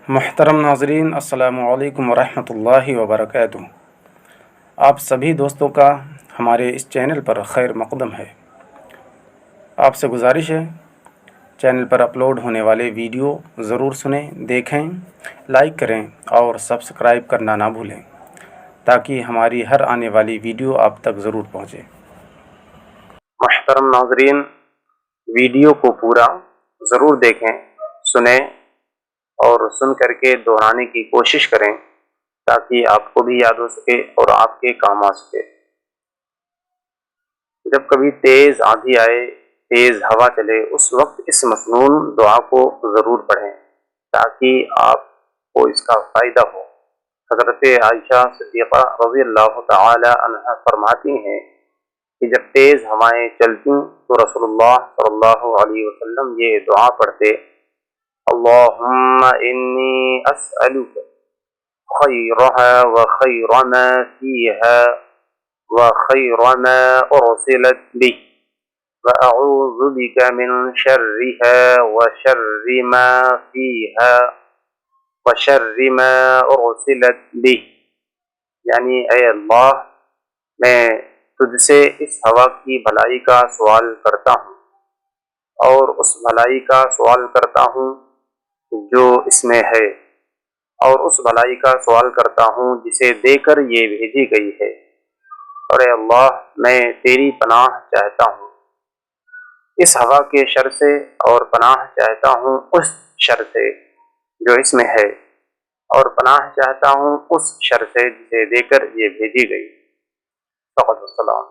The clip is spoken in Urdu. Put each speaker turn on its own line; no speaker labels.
محترم ناظرین، السلام علیکم ورحمۃ اللہ وبرکاتہ۔ آپ سبھی دوستوں کا ہمارے اس چینل پر خیر مقدم ہے۔ آپ سے گزارش ہے چینل پر اپلوڈ ہونے والے ویڈیو ضرور سنیں، دیکھیں، لائک کریں اور سبسکرائب کرنا نہ بھولیں تاکہ ہماری ہر آنے والی ویڈیو آپ تک ضرور پہنچے۔ محترم ناظرین، ویڈیو کو پورا ضرور دیکھیں، سنیں اور سن کر کے دہرانے کی کوشش کریں تاکہ آپ کو بھی یاد ہو سکے اور آپ کے کام آ سکے۔ جب کبھی تیز آندھی آئے، تیز ہوا چلے، اس وقت اس مسنون دعا کو ضرور پڑھیں تاکہ آپ کو اس کا فائدہ ہو۔ حضرت عائشہ صدیقہ رضی اللہ تعالی عنہا فرماتی ہیں کہ جب تیز ہوائیں چلتیں تو رسول اللہ صلی اللہ علیہ وسلم یہ دعا پڑھتے: اللہم انی اسألک خیرها وخیر ما فیها وخیر ما ارسلت به واعوذ بک من شرها وشر ما فیها وشر ما ارسلت به، یعنی اے اللہ، میں تجھ سے اس ہوا کی بھلائی کا سوال کرتا ہوں اور اس بھلائی کا سوال کرتا ہوں جو اس میں ہے، اور اس بھلائی کا سوال کرتا ہوں جسے دے کر یہ بھیجی گئی ہے، اور اے اللہ، میں تیری پناہ چاہتا ہوں اس ہوا کے شر سے، اور پناہ چاہتا ہوں اس شر سے جو اس میں ہے، اور پناہ چاہتا ہوں اس شر سے جسے دے کر یہ بھیجی گئی۔ فقط السلام۔